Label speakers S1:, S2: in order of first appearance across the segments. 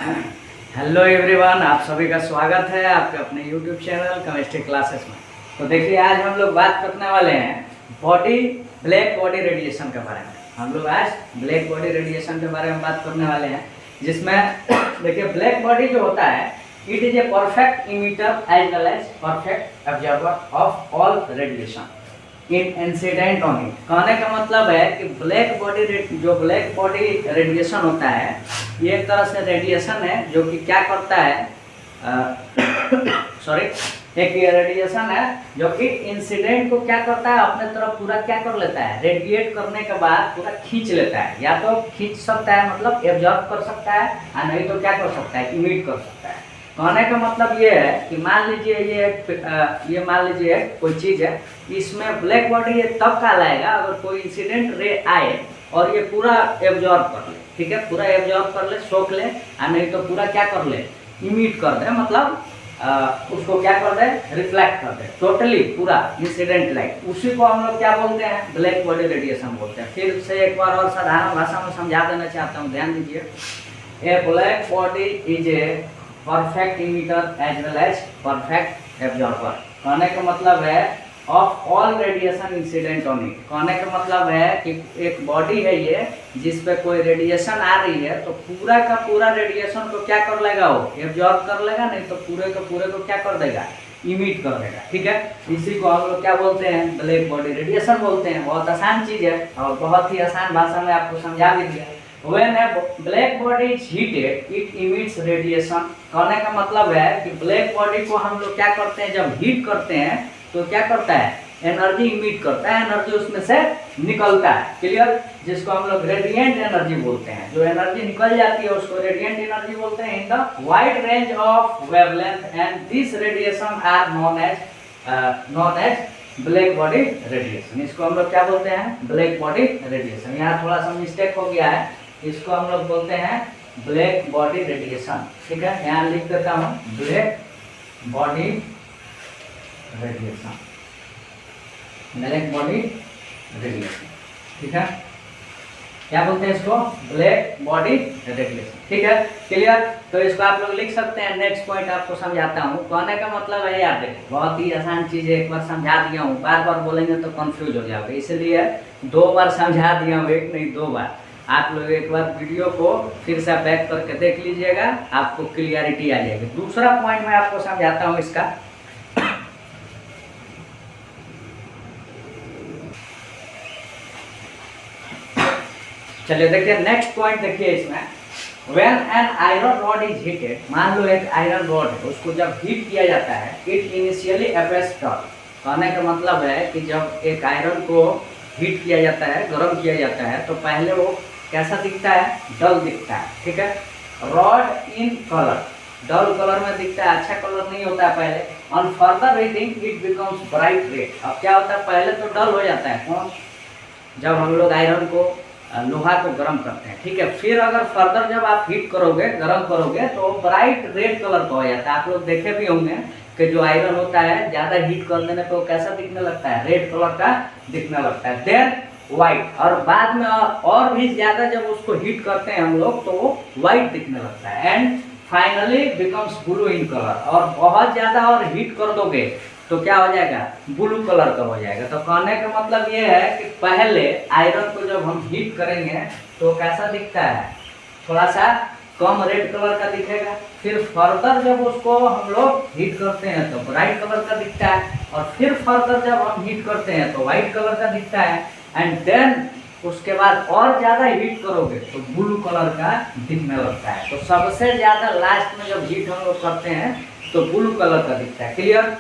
S1: Hello everyone, आप सभी का स्वागत है आपके अपने यूट्यूब चैनल केमिस्ट्री क्लासेस में। तो देखिए, आज हम लोग बात करने वाले हैं ब्लैक बॉडी रेडिएशन के बारे में। हम लोग आज ब्लैक बॉडी रेडिएशन के बारे में बात करने वाले हैं, जिसमें देखिए ब्लैक बॉडी जो होता है, it is a perfect emitter as well as perfect observer of all radiation in incident on it. कहने का मतलब है कि ब्लैक बॉडी रेडिएशन होता है, ये एक तरह से रेडिएशन है जो कि क्या करता है एक रेडिएशन है जो कि इंसिडेंट को क्या करता है, अपने तरफ पूरा क्या कर लेता है, रेडिएट करने के बाद पूरा खींच लेता है। या तो खींच सकता है, मतलब एब्जॉर्ब कर सकता है, या नहीं तो क्या कर सकता है, इमिट कर सकता है। कहने का मतलब ये है कि मान लीजिए ये मान लीजिए कोई चीज़ है, इसमें ब्लैक बॉडी ये तब का लाएगा अगर कोई इंसिडेंट रे आए और ये पूरा एब्जॉर्ब कर ले, ठीक है, पूरा एब्जॉर्ब कर ले, सोख ले, या नहीं तो पूरा क्या कर ले, इमिट कर दे, मतलब उसको क्या कर दे, रिफ्लेक्ट कर दे, टोटली पूरा इंसिडेंट लाइट। उसी को हम लोग क्या बोलते हैं, ब्लैक बॉडी रेडिएशन बोलते हैं। फिर से एक बार और साधारण भाषा में समझा देना चाहता हूँ, ध्यान दीजिए। A black body is a perfect emitter as well as perfect absorber. कहने का मतलब है of all radiation incident on it. कहने का मतलब है कि एक बॉडी है ये, जिस पे कोई रेडिएशन आ रही है तो पूरा का पूरा रेडिएशन को क्या कर लेगा, वो एब्जॉर्ब कर लेगा, नहीं तो पूरे को क्या कर देगा, इमिट कर देगा, ठीक है। इसी को हम लोग क्या बोलते हैं, ब्लैक बॉडी रेडिएशन बोलते हैं। बहुत आसान चीज़ है और बहुत ही आसान भाषा में आपको समझा भी दिया। When a black body is heated, it emits radiation। कहने का मतलब है कि ब्लैक बॉडी को हम लोग क्या करते हैं, जब हीट करते हैं तो क्या करता है, एनर्जी इमिट करता है, एनर्जी उसमें से निकलता है, क्लियर, जिसको हम लोग रेडिएंट एनर्जी बोलते हैं। जो एनर्जी निकल जाती है उसको रेडिएंट एनर्जी बोलते हैं in the wide range of wavelength, and this radiation are known as black body radiation. इसको हम लोग क्या बोलते हैं, ब्लैक बॉडी रेडिएशन। यहाँ थोड़ा सा मिस्टेक हो गया है, इसको हम लोग बोलते हैं ब्लैक बॉडी रेडिएशन, ठीक है। यहाँ लिख देता हूँ black body radiation, black body radiation, ठीक है। क्या बोलते हैं इसको, ब्लैक बॉडी रेडिएशन, ठीक है, क्लियर। तो इसको आप लोग लिख सकते हैं। नेक्स्ट पॉइंट आपको समझाता हूँ। कहने का मतलब है यार, देखो बहुत ही आसान चीज़ है, एक बार समझा दिया हूँ, बार बार बोलेंगे तो कंफ्यूज हो जाओगे, इसलिए 2 बार समझा दिया हूँ, एक नहीं 2 बार। आप लोग एक बार वीडियो को फिर से बैक करके देख लीजिएगा, आपको क्लियरिटी आ जाएगी। दूसरा पॉइंट मैं आपको समझाता हूँ इसका। चलिए देखिए, नेक्स्ट पॉइंट देखिए इसमें। When an iron rod is heated, मान लो एक आयरन रॉड है, उसको जब हीट किया जाता है, इट इनिशियली अपेयर्स डल। कहने का मतलब है कि जब एक आयरन को हीट किया जाता है, गर्म किया जाता है, तो पहले वो कैसा दिखता है, डल दिखता है, ठीक है। Rod in colour, dull colour में दिखता है, अच्छा कलर नहीं होता है पहले। On further heating it becomes bright red. अब क्या होता है, पहले तो डल हो जाता है, कौन, जब हम लोग आयरन को, लोहा को गर्म करते हैं, ठीक है। फिर अगर फर्दर जब आप हीट करोगे, गर्म करोगे, तो ब्राइट रेड कलर का हो जाता है। आप लोग देखे भी होंगे कि जो आयरन होता है ज़्यादा हीट कर देने पर कैसा दिखने लगता है, रेड कलर का दिखने लगता है। देन वाइट, और बाद में और भी ज़्यादा जब उसको हीट करते हैं हम लोग तो वो वाइट दिखने लगता है। And finally becomes blue in colour, और बहुत ज़्यादा और हीट कर दोगे तो क्या हो जाएगा, ब्लू कलर का हो जाएगा। तो कहने का मतलब ये है कि पहले आयरन को जब हम हीट करेंगे तो कैसा दिखता है, थोड़ा सा कम रेड कलर का दिखेगा। फिर फर्दर जब उसको हम लोग हीट करते हैं तो ब्राइट कलर का दिखता है, और फिर फर्दर जब हम हीट करते हैं तो वाइट कलर का दिखता है। एंड देन उसके बाद और ज़्यादा हीट करोगे तो ब्लू कलर का दिखने लगता है। तो सबसे ज़्यादा लास्ट में जब हीट हम लोग करते हैं तो ब्लू कलर का दिखता है, क्लियर।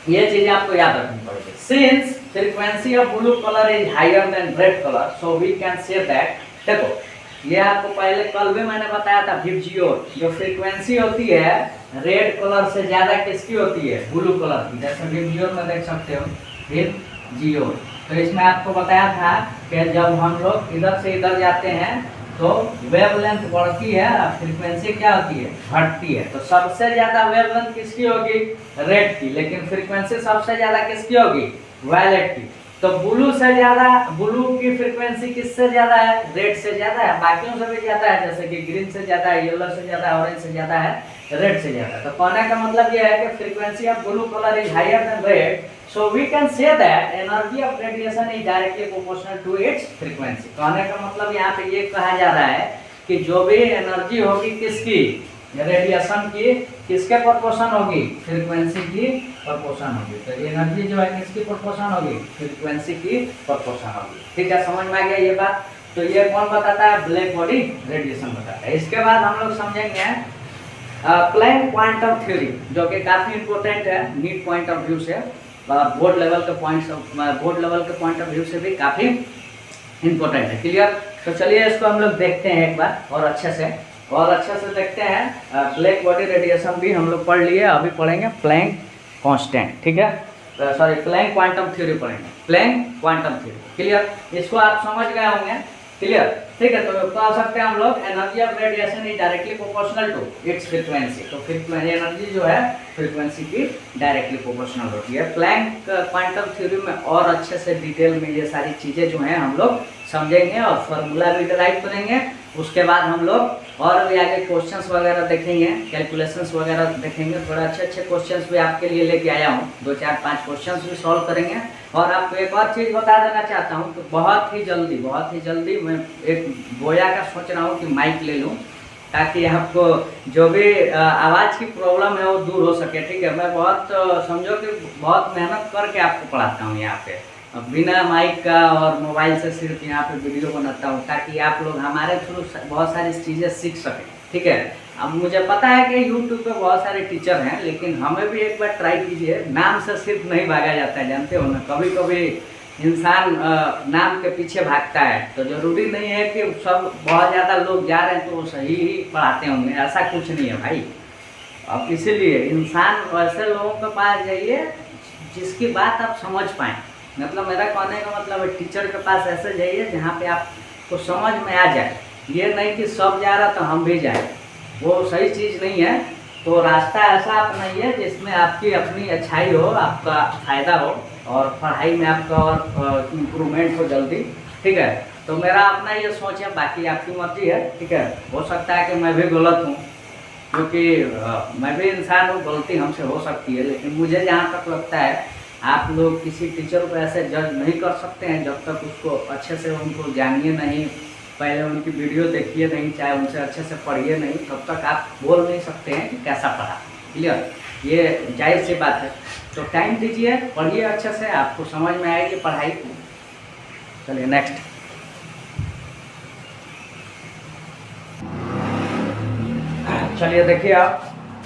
S1: ये चीज़ आपको याद रखनी पड़ेगी। Since frequency of blue colour is higher than red colour, so we can say that, देखो ये आपको पहले कल भी मैंने बताया था, विब्जियोर, जो फ्रीक्वेंसी होती है रेड कलर से ज़्यादा किसकी होती है, ब्लू कलर की। जैसे विब्जियोर में देख सकते हो, विब्जियोर। तो इसमें आपको बताया था कि जब हम लोग इधर से इधर जाते हैं तो वेवलेंथ बढ़ती है, फ्रीक्वेंसी क्या होती है, घटती है। तो सबसे ज़्यादा वेवलेंथ किसकी होगी, रेड की, लेकिन फ्रीक्वेंसी सबसे ज़्यादा किसकी होगी, वायलेट की। तो ब्लू की फ्रीक्वेंसी किससे ज़्यादा है? रेड से ज़्यादा है, बाकियों से भी ज़्यादा है, जैसे कि ग्रीन से ज़्यादा है, येलो से ज़्यादा है, ऑरेंज से ज़्यादा है, रेड से ज़्यादा। तो कहने का मतलब ये है कि frequency of blue colour is higher than red, so we can say that energy of radiation is directly proportional to its frequency. कहने का मतलब यहाँ पे ये कहा जा रहा है कि जो भी एनर्जी होगी किसकी, रेडिएशन की, किसके प्रोपोर्शन होगी? फ्रीक्वेंसी की प्रोपोर्शन होगी। तो एनर्जी जो है किसकी प्रोपोर्शन होगी? फ्रीक्वेंसी की प्रोपोर्शन होगी। ठीक है, समझ में आ गया ये बात? तो ये कौन बताता है? ब्लैक बॉडी रेडिएशन बताता है। इसके बाद हम लोग समझेंगे प्लैंक क्वांटम थ्योरी, जो कि काफ़ी इंपॉर्टेंट है नीट पॉइंट ऑफ व्यू से, बोर्ड लेवल के पॉइंट ऑफ व्यू से भी काफ़ी इंपॉर्टेंट है। क्लियर? तो चलिए इसको हम लोग देखते हैं एक बार और अच्छे से देखते हैं। ब्लैक बॉडी रेडिएशन भी हम लोग पढ़ लिए, अभी पढ़ेंगे प्लैंक कांस्टेंट। ठीक है, सॉरी प्लैंक क्वांटम थ्योरी पढ़ेंगे, प्लैंक क्वांटम थ्योरी। क्लियर? इसको आप समझ गए होंगे। क्लियर? ठीक है, तो कह सकते हैं हम लोग energy of radiation is directly proportional to its frequency. तो फ्रीक्वेंसी एनर्जी जो है फ्रीक्वेंसी की डायरेक्टली प्रोपोर्शनल होती है। प्लैंक क्वांटम थ्योरी में और अच्छे से डिटेल में ये सारी चीज़ें जो हैं हम लोग समझेंगे और फार्मूला भी डिराइव करेंगे। उसके बाद हम लोग और भी आगे क्वेश्चंस वगैरह देखेंगे, कैलकुलेशंस वगैरह देखेंगे। थोड़ा अच्छे क्वेश्चंस भी आपके लिए लेके आया हूँ, 2 4 5 क्वेश्चंस भी सॉल्व करेंगे। और आपको एक और चीज़ बता देना चाहता हूँ, तो बहुत ही जल्दी मैं एक बोया का सोच रहा हूँ कि माइक ले लूँ, ताकि आपको जो भी आवाज़ की प्रॉब्लम है वो दूर हो सके। ठीक है, मैं समझो कि बहुत मेहनत करके आपको पढ़ाता हूँ यहाँ पे, बिना माइक का और मोबाइल से सिर्फ यहाँ पे वीडियो बनाता हूँ, ताकि आप लोग हमारे थ्रू बहुत सारी चीज़ें सीख सकें। ठीक है, अब मुझे पता है कि YouTube पे बहुत सारे टीचर हैं, लेकिन हमें भी एक बार ट्राई कीजिए। नाम से सिर्फ नहीं भागा जाता है, जानते हो ना, कभी कभी इंसान नाम के पीछे भागता है। तो ज़रूरी नहीं है कि सब बहुत ज़्यादा लोग जा रहे हैं तो वो सही ही पढ़ाते होंगे, ऐसा कुछ नहीं है भाई। अब इसीलिए इंसान वैसे लोगों के पास जाइए जिसकी बात आप समझ पाएँ। मतलब मेरा कहने का मतलब है टीचर के पास ऐसे जाइए जहाँ पे आपको समझ में आ जाए। ये नहीं कि सब जा रहा तो हम भी जाएं, वो सही चीज़ नहीं है। तो रास्ता ऐसा अपनाइए जिसमें आपकी अपनी अच्छाई हो, आपका फ़ायदा हो और पढ़ाई में आपका और इम्प्रूवमेंट हो जल्दी। ठीक है, तो मेरा अपना ये सोच है, बाकी आपकी मर्जी है। ठीक है, हो सकता है कि मैं भी गलत हूँ, क्योंकि मैं भी इंसान हूँ, गलती हमसे हो सकती है। लेकिन मुझे जहाँ तक लगता है आप लोग किसी टीचर को ऐसे जज नहीं कर सकते हैं जब तक उसको अच्छे से उनको जानिए नहीं, पहले उनकी वीडियो देखिए नहीं, चाहे उनसे अच्छे से पढ़िए नहीं, तब तक आप बोल नहीं सकते हैं कि कैसा पढ़ा। क्लियर? ये जाहिर सी बात है। तो टाइम दीजिए, पढ़िए अच्छे से, आपको समझ में आएगी पढ़ाई। चलिए नेक्स्ट। चलिए देखिए, अब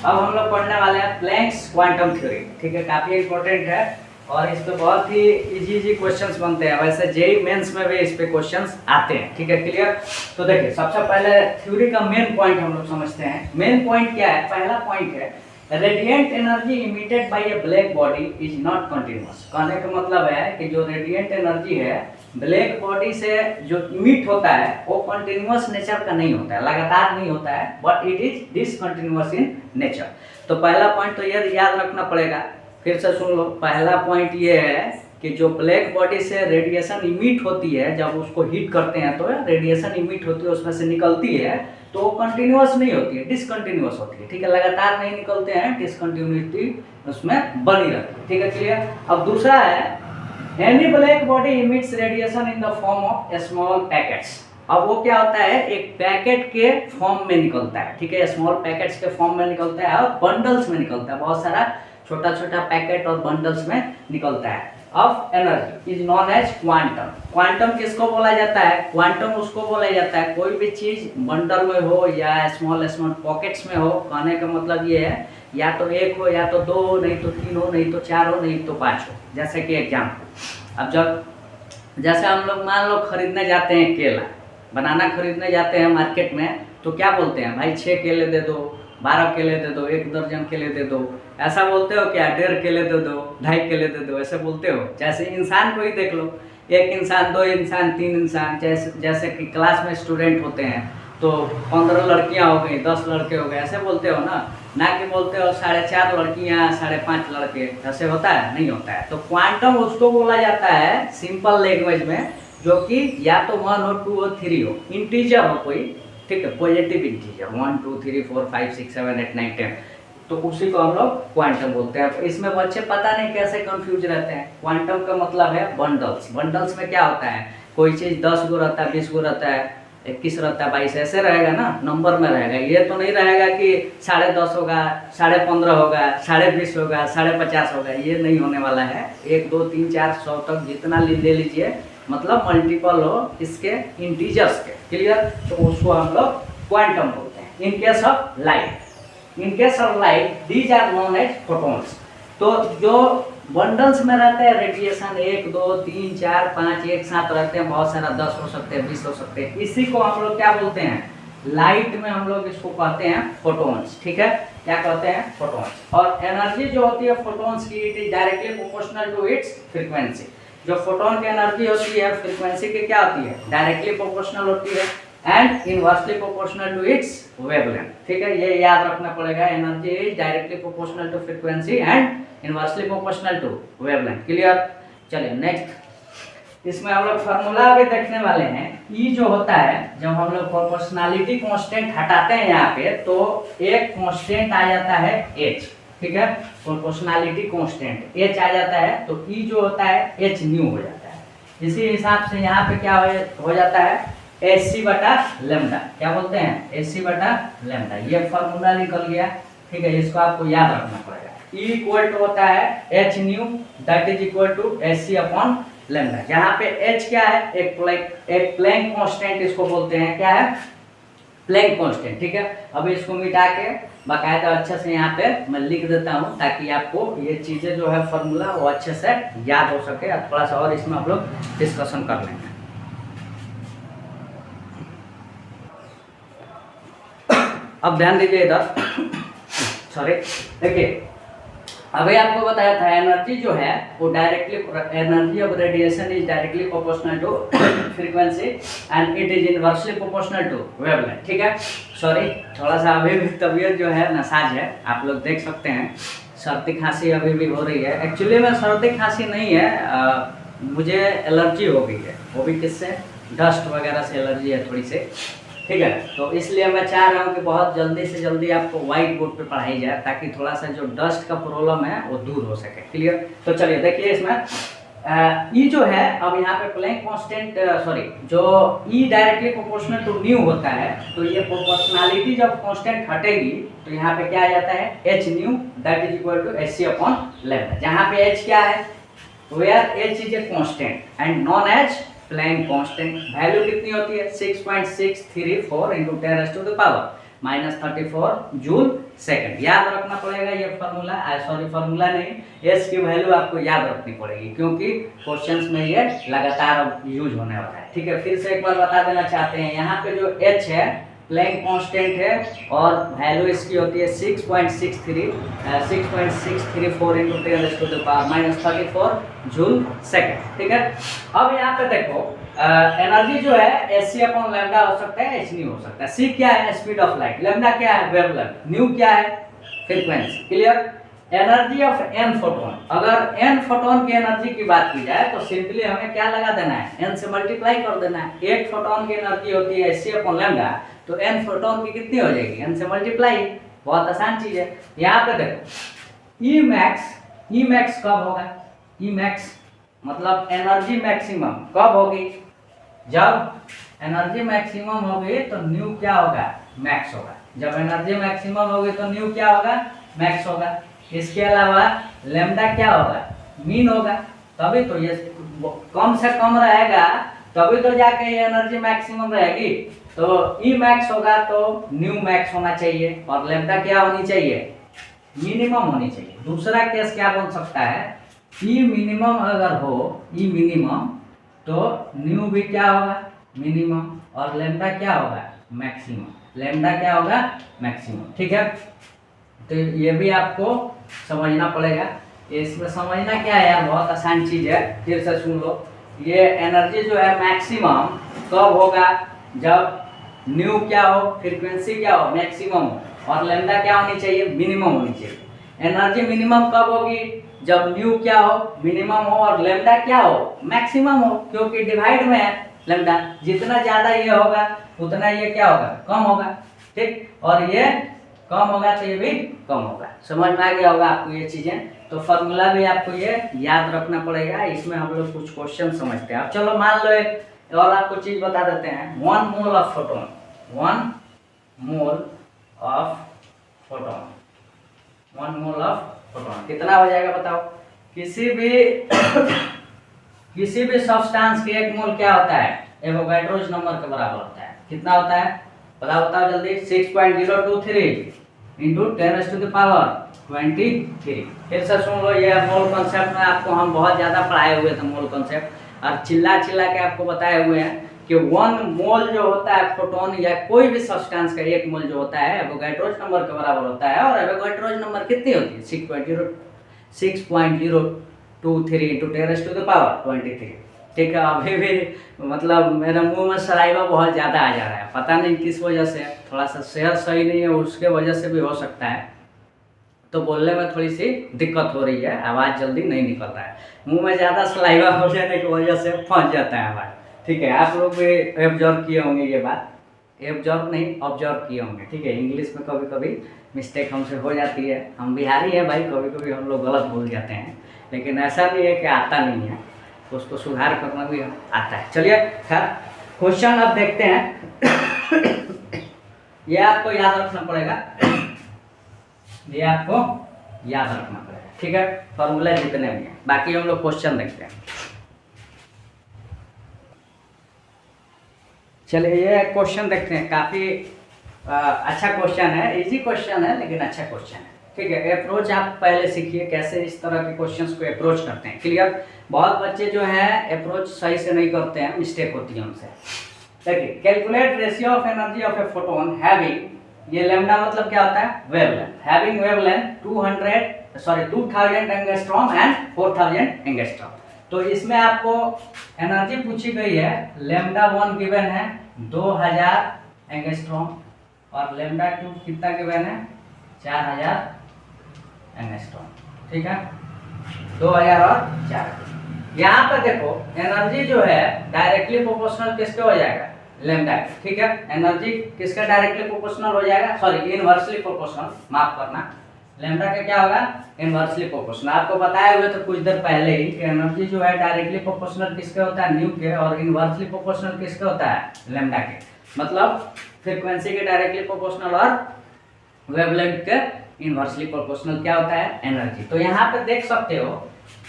S1: हम लोग पढ़ने वाले हैं प्लैंक्स क्वांटम थ्योरी। ठीक है, काफ़ी इंपॉर्टेंट है और इस पे बहुत ही इजी क्वेश्चंस बनते हैं। वैसे जेईई मेंस में भी इस पे क्वेश्चंस आते हैं। ठीक है, क्लियर? तो देखिए, सबसे पहले थ्योरी का मेन पॉइंट हम लोग समझते हैं। मेन पॉइंट क्या है? पहला पॉइंट है radiant energy emitted by a black body is not continuous. कहने का मतलब है कि जो रेडिएंट एनर्जी है ब्लैक बॉडी से जो इमिट होता है वो कंटिन्यूअस नेचर का नहीं होता है, लगातार नहीं होता है, but it is discontinuous in nature. तो पहला पॉइंट तो ये याद रखना पड़ेगा। फिर से सुन लो, पहला पॉइंट ये है कि जो ब्लैक बॉडी से रेडिएशन इमिट होती है, जब उसको हीट करते हैं तो रेडिएशन इमिट होती है, उसमें से निकलती है, तो वो कंटिन्यूअस नहीं होती है, डिसकंटिन्यूअस होती है। ठीक है, लगातार नहीं निकलते हैं, डिसकंटिन्यूटी उसमें बनी रहती है। ठीक है, क्लियर? अब दूसरा है any black body emits radiation in the form of small packets. अब वो क्या होता है? एक पैकेट के फॉर्म में निकलता है। ठीक है, स्मॉल पैकेट्स के फॉर्म में निकलता है और बंडल्स में निकलता है, बहुत सारा छोटा छोटा पैकेट और बंडल्स में निकलता है। Of energy is known as quantum. Quantum किसको बोला जाता है? क्वांटम उसको बोला जाता है कोई भी चीज़ बंडल में हो या स्मॉल स्मॉल पॉकेट्स में हो। कहने का मतलब ये है या तो एक हो, या तो दो हो, नहीं तो तीन हो, नहीं तो चार हो, नहीं तो पाँच हो। जैसे कि एग्जाम्पल, अब जैसे हम लोग मान लो खरीदने जाते हैं केला, बनाना खरीदने जाते हैं मार्केट में, तो क्या बोलते हैं? भाई 6 केले दे दो, 12 केले दे दो, 1 दर्जन केले दे दो, ऐसा बोलते हो क्या? 1.5 केले दे दो, 2.5 केले दे दो, ऐसे बोलते हो? जैसे इंसान को ही देख लो, 1 इंसान, 2 इंसान, 3 इंसान, जैसे कि क्लास में स्टूडेंट होते हैं तो 15 लड़कियां हो गई, 10 लड़के हो गए, ऐसे बोलते हो ना कि बोलते हो 4.5 लड़कियां 5.5 लड़के, ऐसे होता है? नहीं होता है। तो क्वांटम उसको बोला जाता है सिंपल लैंग्वेज में जो कि या तो 1 हो, 2 हो, 3 हो, इंटीजर हो कोई, ठीक है, पॉजिटिव इंटीजर 1 2 3 4 5 6 7 8 9 10, तो उसी को हम लोग क्वांटम बोलते हैं। तो इसमें बच्चे पता नहीं कैसे कंफ्यूज रहते हैं। क्वांटम का मतलब है बंडल्स। बंडल्स में क्या होता है, कोई चीज़ 10 गो रहता है, 20 गो रहता है, 21 रहता है, 22 ऐसे रहेगा ना, नंबर में रहेगा। ये तो नहीं रहेगा कि 10.5 होगा, 15.5 होगा, 20.5 होगा, 50.5 होगा, ये नहीं होने वाला है। 1 2 3 4 100 तक जितना ले लीजिए, मतलब मल्टीपल हो इसके इंटीजर्स के, क्लियर? तो उसको हम लोग क्वांटम बोलते हैं। In case of light, these are known as photons. तो जो बंडल्स में रहते हैं रेडिएशन 1 2 3 4 5 एक साथ रहते हैं, बहुत सारा 10 हो सकते हैं, 20 हो सकते हैं, इसी को हम लोग क्या बोलते हैं, लाइट में हम लोग इसको कहते हैं फोटॉन्स, ठीक है? क्या कहते हैं? फोटॉन्स। और एनर्जी जो होती है फोटॉन्स की, it is directly proportional to its frequency. जो फोटोन की एनर्जी होती है फ्रीक्वेंसी की क्या होती है, डायरेक्टली प्रोपोर्शनल होती है and inversely proportional to its wavelength, ठीक है? ये याद रखना पड़ेगा, energy is directly proportional to frequency and inversely proportional to wavelength, clear? चलिए नेक्स्ट, इसमें हम लोग फार्मूला भी देखने वाले हैं। ई जो होता है, जब हम लोग प्रोपोर्शनलिटी कांस्टेंट हटाते हैं यहाँ पे, तो एक कांस्टेंट आ जाता है एच, ठीक है? प्रोपोर्शनलिटी कांस्टेंट एच आ जाता है, तो ई जो होता है एच न्यू हो जाता है। इसी हिसाब से यहाँ पे क्या हो जाता है, एच बटा लेमडा, क्या बोलते हैं, एच बटा लेमडा। ये फार्मूला निकल गया, ठीक है? इसको आपको याद रखना पड़ेगा। ई इक्वल टू होता है H nu, that is equal to H C upon lambda. जहाँ पे एच क्या है, एक प्लैंक कांस्टेंट इसको बोलते हैं, क्या है, प्लैंक कांस्टेंट, ठीक है? अभी इसको मिटा के बाकायदा अच्छे से यहाँ पे मैं लिख देता हूँ, ताकि आपको ये चीज़ें जो है फार्मूला वो अच्छे से याद हो सके। थोड़ा सा और इसमें हम लोग डिस्कशन कर लेंगे। अब ध्यान दीजिए इधर, सॉरी, देखिए अभी आपको बताया था एनर्जी जो है वो directly, energy of radiation is directly proportional to frequency and it is inversely proportional to wavelength, ठीक है? सॉरी, थोड़ा सा अभी भी तबीयत जो है नसाज है, आप लोग देख सकते हैं, सर्दी खांसी अभी भी हो रही है। एक्चुअली में सर्दी खांसी नहीं है, मुझे एलर्जी हो गई है, वो भी किससे, डस्ट वगैरह से एलर्जी है थोड़ी सी, ठीक है? तो इसलिए मैं चाह रहा हूँ कि बहुत जल्दी से जल्दी आपको व्हाइट बोर्ड पे पढ़ाई जाए, ताकि थोड़ा सा जो डस्ट का प्रॉब्लम है वो दूर हो सके, क्लियर? तो चलिए देखिए इसमें ई जो है, अब यहाँ पे प्लैंक कांस्टेंट, सॉरी, जो E directly proportional to nu होता है, तो ये प्रोपोर्शनलिटी जब कांस्टेंट हटेगी तो यहाँ पे क्या आ जाता है, H nu, that is equal to H C upon lambda. जहाँ पे एच क्या है, where H is a constant and known as Planck constant. Value कितनी होती है, 6.634 इंटू 10⁻⁻34 जूल सेकंड। याद रखना पड़ेगा ये फार्मूला, सॉरी फार्मूला नहीं, एस की वैल्यू आपको याद रखनी पड़ेगी, क्योंकि क्वेश्चंस में ये लगातार यूज होने वाला है, ठीक है? फिर से एक बार बता देना चाहते हैं, यहाँ पे जो एच है प्लैंक कांस्टेंट है और वैल्यू इसकी होती है 6.634 इंटू 10⁻⁻34 जूल सेकंड, ठीक है? अब यहाँ पे देखो एनर्जी जो है एच सी अपॉन लेमडा हो सकता है, एच न्यू हो सकता है। सी क्या है, स्पीड ऑफ लाइट, लेमडा क्या है, वेवलेंथ, न्यू क्या है, frequency, clear? Energy of an photon, अगर एन फोटोन की एनर्जी की बात की जाए तो सिंपली हमें क्या लगा देना है, एन से मल्टीप्लाई कर देना है। एक फोटोन की एनर्जी होती है एच सी अपॉन लेमडा, तो एन फोटोन की कितनी हो जाएगी, एन से मल्टीप्लाई, बहुत आसान चीज है। यहाँ पे देखो ई मैक्स कब होगा, ई मैक्स मतलब एनर्जी मैक्सिमम कब होगी, जब एनर्जी मैक्सिमम होगी तो न्यू क्या होगा, मैक्स होगा। जब एनर्जी मैक्सिमम होगी तो न्यू क्या होगा, मैक्स होगा। इसके अलावा लेमडा क्या होगा, मीन होगा, तभी तो ये कम से कम रहेगा, तभी तो जाके ये एनर्जी मैक्सिमम रहेगी। तो ई मैक्स होगा तो न्यू मैक्स होना चाहिए, और लेमडा क्या होनी चाहिए, मिनिमम होनी चाहिए। दूसरा केस क्या बन सकता है, ई मिनिमम अगर हो, ई मिनिमम, तो न्यू भी क्या होगा, मिनिमम, और लेमडा क्या होगा, मैक्सिमम। लेमडा क्या होगा, मैक्सिमम, ठीक है? तो ये भी आपको समझना पड़ेगा। इसमें समझना क्या है यार, बहुत आसान चीज है, फिर से सुन लो। ये एनर्जी जो है मैक्सिमम कब होगा, जब न्यू क्या हो, फ्रीक्वेंसी क्या हो, मैक्सिमम हो, और लेमडा क्या होनी चाहिए, मिनिमम होनी चाहिए। एनर्जी मिनिमम कब होगी, जब न्यू क्या हो, मिनिमम हो, और लेमडा क्या हो, मैक्सिमम हो, क्योंकि डिवाइड में है लेमडा, जितना ज़्यादा ये होगा उतना ये क्या होगा, कम होगा, ठीक, और ये कम होगा तो ये भी कम होगा। समझ में आ गया होगा आपको ये चीज़ें। तो फार्मूला भी आपको ये याद रखना पड़ेगा, इसमें हम लोग कुछ क्वेश्चन समझते हैं। अब चलो मान लो एक और आपको चीज़ बता देते हैं, 1 mole of photon, 1 mole of photon, 1 mole of photon कितना हो जाएगा बताओ। किसी भी सब्सटेंस के 1 मोल क्या होता है, एवोगाड्रोस नंबर के बराबर होता है। कितना होता है बताओ जल्दी, 6.023 इंटू 10⁻23। फिर से सुन लो, ये मोल कॉन्सेप्ट में आपको हम बहुत ज़्यादा पढ़ाए हुए थे मोल कॉन्सेप्ट, और चिल्ला के आपको बताए हुए हैं कि 1 मोल जो होता है फोटोन या कोई भी सब्सटेंस का 1 मोल जो होता है एवोगाड्रोस नंबर के बराबर होता है। और एवोगाड्रोस नंबर कितनी होती है, 6.023 इंटू 10⁻23। ठीक है, अभी भी मतलब मेरे मुंह में सलाइवा बहुत ज़्यादा आ जा रहा है, पता नहीं किस वजह से, थोड़ा सा सेहत सही नहीं है उसके वजह से भी हो सकता है, तो बोलने में थोड़ी सी दिक्कत हो रही है, आवाज़ जल्दी नहीं निकल रहा है, मुंह में ज़्यादा सलाइवा हो जाने की वजह से फंस जाता है आवाज़। ठीक है, आप लोग भी ऑब्जर्व किए होंगे ये बात, ऑब्जर्व नहीं ऑब्जर्व किए होंगे। ठीक है, इंग्लिश में कभी कभी मिस्टेक हमसे हो जाती है, हम बिहारी हैं भाई, कभी कभी हम लोग गलत बोल जाते हैं, लेकिन ऐसा नहीं है कि आता नहीं है, तो उसको सुधार करना भी आता है। चलिए खैर क्वेश्चन अब देखते हैं। ये आपको याद रखना पड़ेगा, ये आपको याद रखना पड़ेगा, ठीक है, फॉर्मूला जितने भी हैं। बाकी हम लोग क्वेश्चन देखते हैं। चलिए ये क्वेश्चन देखते हैं, काफ़ी अच्छा क्वेश्चन है, इजी क्वेश्चन है लेकिन अच्छा क्वेश्चन है। ठीक है, अप्रोच आप पहले सीखिए कैसे इस तरह के क्वेश्चंस को अप्रोच करते हैं। क्लियर, बहुत बच्चे जो हैं अप्रोच सही से नहीं करते हैं, मिस्टेक होती है उनसे। देखिए, calculate ratio of energy of a photon having, ये लैम्डा मतलब क्या होता है, wavelength, having wavelength 2000 angstrom and 4000 angstrom. तो इसमें आपको एनर्जी पूछी गई है, लैम्डा 1 गिवन है 2000 एंगस्ट्रॉम, और लैम्डा 2 कितना गिवन है 4000 एंगस्ट्रॉम। ठीक है, 2000 और 4000। यहाँ पर देखो एनर्जी जो है डायरेक्टली प्रोपोर्शनल किसके हो जाएगा, लैम्डा। ठीक है, एनर्जी किसका डायरेक्टली प्रोपोर्शनल हो जाएगा, सॉरी इनवर्सली प्रोपोर्शनल, माफ करना, लैम्डा का क्या होगा, इनवर्सली प्रोपोर्शनल। आपको बताए हुए तो कुछ देर पहले ही कि एनर्जी जो है डायरेक्टली प्रोपोर्शनल किसके होता है, न्यू के, और इनवर्सली प्रोपोर्शनल किसके होता है, लैम्डा के। मतलब फ्रीक्वेंसी के डायरेक्टली प्रोपोर्शनल और वेवलेंथ के इनवर्सली प्रोपोर्शनल क्या होता है, एनर्जी। तो यहाँ पे देख सकते हो